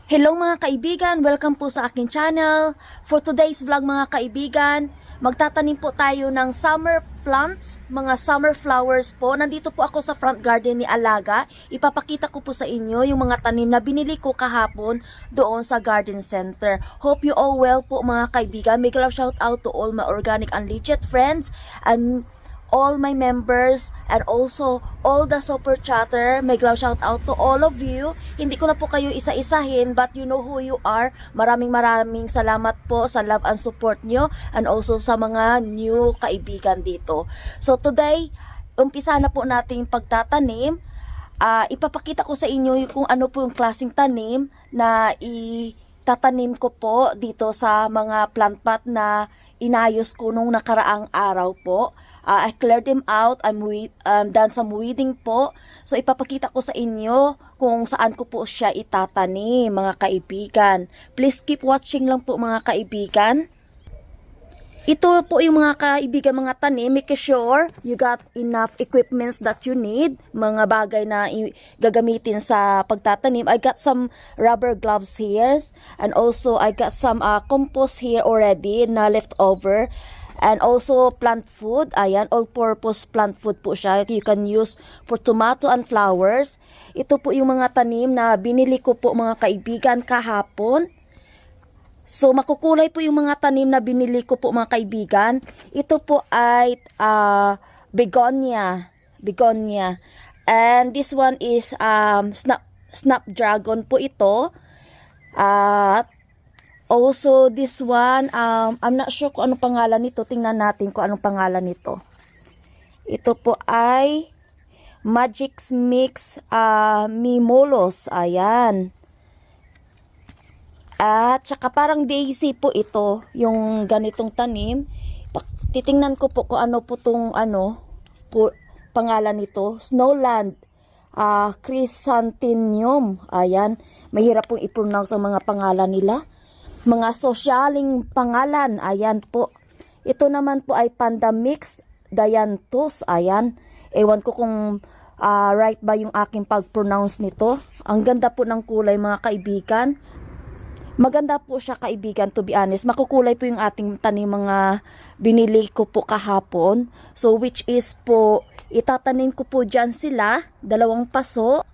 Hello mga kaibigan! Welcome po sa aking channel. For today's vlog mga kaibigan, magtatanim po tayo ng summer plants, mga summer flowers po. Nandito po ako sa front garden ni Alaga. Ipapakita ko po sa inyo yung mga tanim na binili ko kahapon doon sa garden center. Hope you all well po mga kaibigan. Big love shout out to all my organic and legit friends and all my members and also all the super chatter. May glad shout out to all of you. Hindi ko na po kayo isa-isahin but you know who you are. Maraming salamat po sa love and support nyo and also sa mga new kaibigan dito. So today, umpisa na po natin pagtatanim. Ipapakita ko sa inyo kung ano po yung klaseng tanim na itatanim ko po dito sa mga plant pot na inayos ko nung nakaraang araw po. I cleared them out. I'm done some weeding po. So ipapakita ko sa inyo kung saan ko po siya itatanim mga kaibigan. Please keep watching lang po mga kaibigan. Ito po yung mga kaibigan mga tanim. Make sure you got enough equipments that you need. Mga bagay na gagamitin sa pagtatanim. I got some rubber gloves here. And also I got some compost here already na leftover. And also plant food, ayan, all-purpose plant food po siya. You can use for tomato and flowers. Ito po yung mga tanim na binili ko po mga kaibigan kahapon. So makukulay po yung mga tanim na binili ko po mga kaibigan. Ito po ay begonia. And this one is snapdragon po ito. Also, this one, I'm not sure kung anong pangalan nito. Tingnan natin kung anong pangalan nito. Ito po ay Magic Mix Mimolos. Ayan. At saka parang daisy po ito, yung ganitong tanim. Titingnan ko po kung ano po itong pangalan nito. Snowland Chrysanthemum. Ayan. Mahirap pong i-pronounce ang mga pangalan nila. Mga sosyaling pangalan, ayan po. Ito naman po ay Panda Mix Dianthus, ayan. Ewan ko kung right ba yung aking pag-pronounce nito. Ang ganda po ng kulay mga kaibigan. Maganda po siya kaibigan, to be honest. Makukulay po yung ating tanim mga binili ko po kahapon. So which is po, itatanim ko po dyan sila, 2 paso.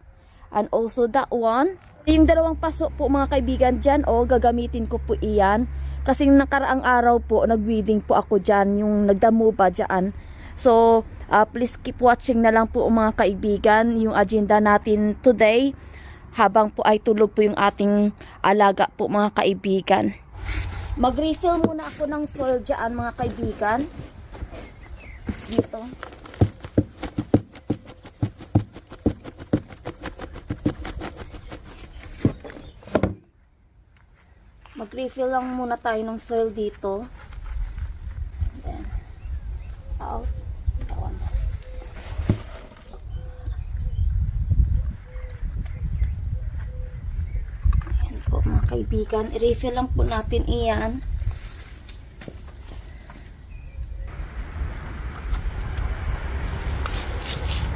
And also that one. Yung 2 paso po mga kaibigan dyan, gagamitin ko po iyan. Kasi nakaraang araw po, nag-weeding po ako dyan, yung nagdamo ba dyan. So, please keep watching na lang po mga kaibigan, yung agenda natin today. Habang po ay tulog po yung ating alaga po mga kaibigan. Mag-refill muna ako ng soil dyan mga kaibigan. Dito. Mag-refill lang muna tayo ng soil dito. Then, out. Down. Ayan po mga kaibigan. I-refill lang po natin iyan.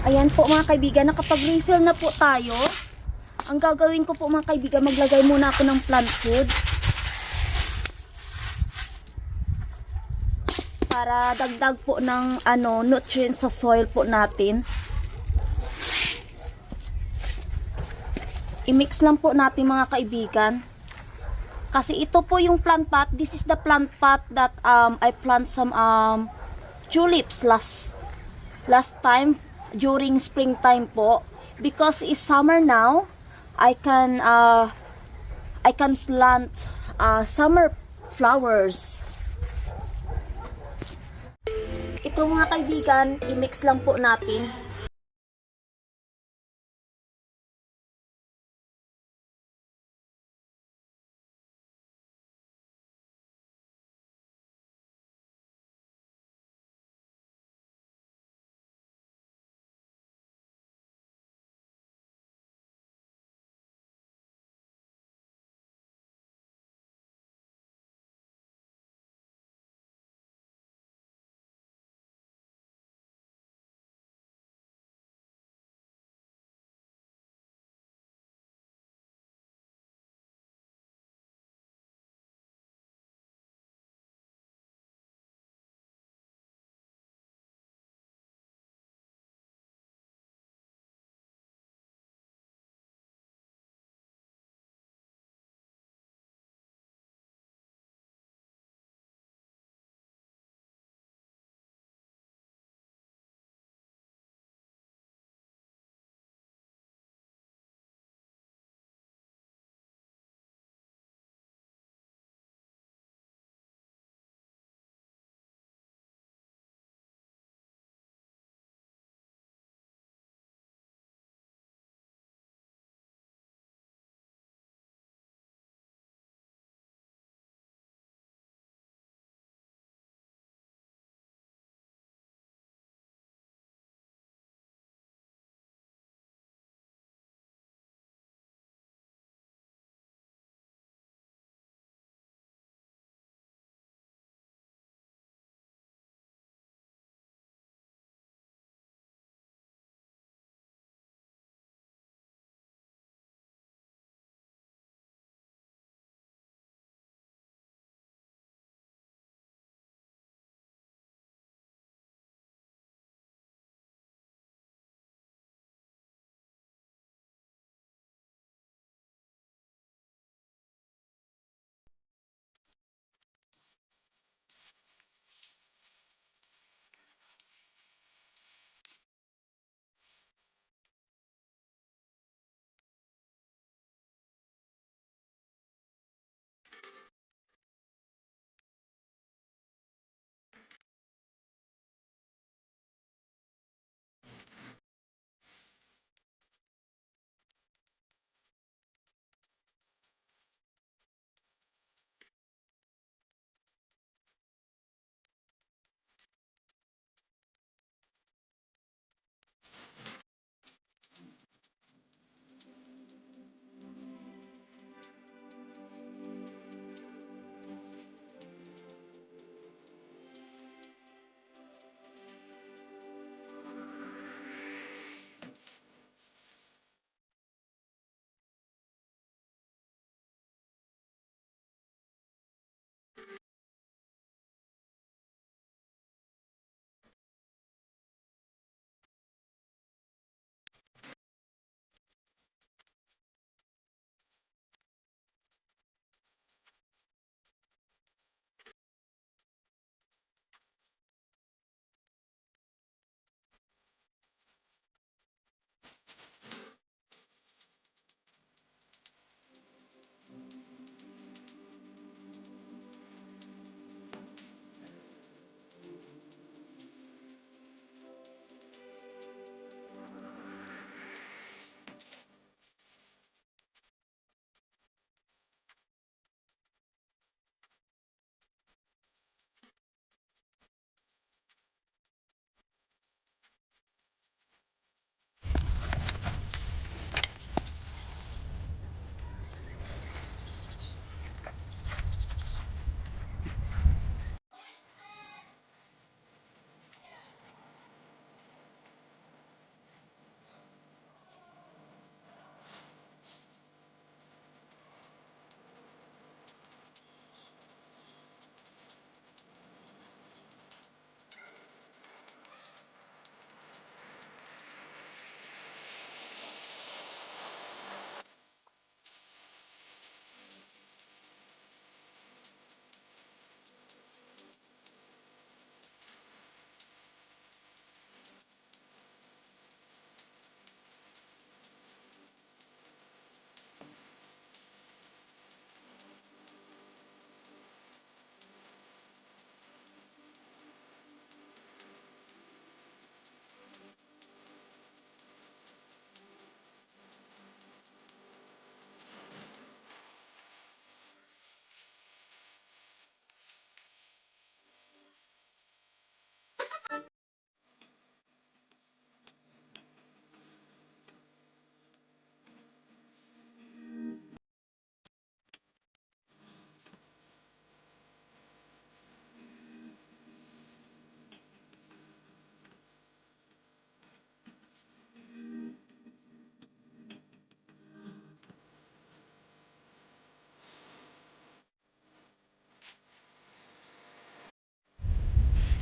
Ayan po mga kaibigan. Nakapag-refill na po tayo. Ang gagawin ko po mga kaibigan, maglagay muna ako ng plant food. Para dagdag po ng nutrients sa soil po natin. I-mix lang po natin mga kaibigan. Kasi ito po yung plant pot. This is the plant pot that I plant some tulips last time during springtime po. Because it's summer now, I can plant summer flowers. Ito mga kaibigan, i-mix lang po natin.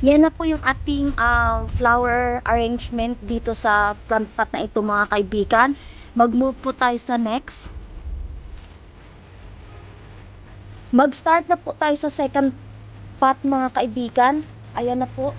Yan na po yung ating flower arrangement dito sa plant pot na ito mga kaibigan. Mag-move po tayo sa next. Mag-start na po tayo sa second pot mga kaibigan. Ayan na po.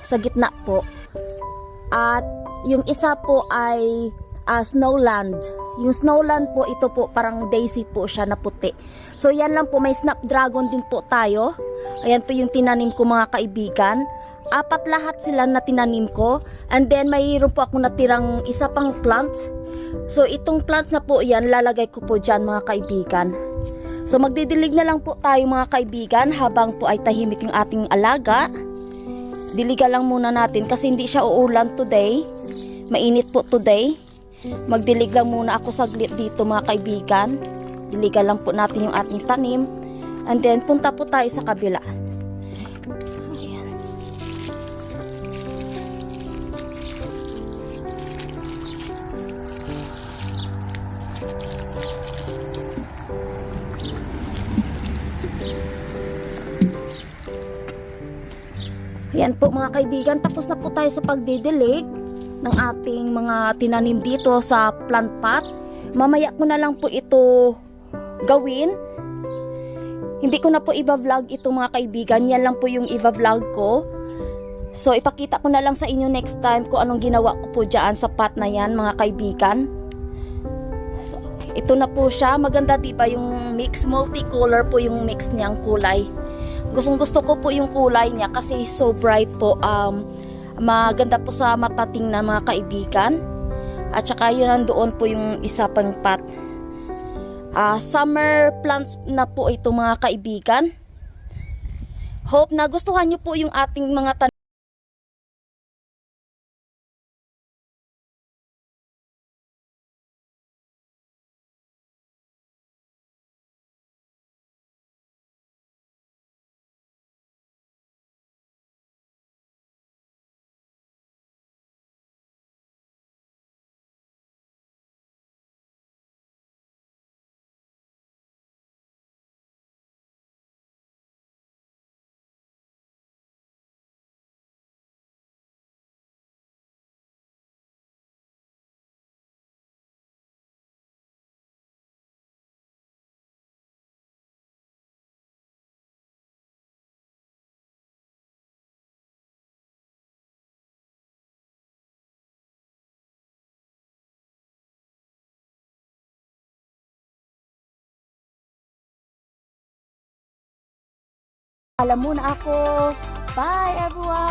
Sa gitna po. At yung isa po ay snowland. Yung snowland po, ito po parang daisy po siya na puti. So yan lang po, may snapdragon din po tayo. Ayan po yung tinanim ko mga kaibigan. 4 lahat sila na tinanim ko. And then mayroon po ako natirang isa pang plant. So itong plants na po yan, lalagay ko po dyan mga kaibigan. So magdidilig na lang po tayo mga kaibigan habang po ay tahimik yung ating alaga. Diligan lang muna natin kasi hindi siya uulan today. Mainit po today. Magdilig lang muna ako saglit dito mga kaibigan. Diligan lang po natin yung ating tanim. And then punta po tayo sa kabila. Ayan. Ayan po mga kaibigan, tapos na po tayo sa pagdidilig ng ating mga tinanim dito sa plant pot. Mamaya ko na lang po ito gawin. Hindi ko na po i-vlog ito mga kaibigan, yan lang po yung i-vlog ko. So ipakita ko na lang sa inyo next time kung anong ginawa ko po dyan sa pot na yan mga kaibigan. Ito na po siya, maganda diba yung mix, multicolor po yung mix niyang kulay. Gustong gusto ko po yung kulay niya kasi so bright po, maganda po sa mata tingnan mga kaibigan. At saka yun nandoon po yung isa pang pot. Summer plants na po ito mga kaibigan. Hope na gustuhan nyo po yung ating mga tanim. Alam mo na ako. Bye everyone!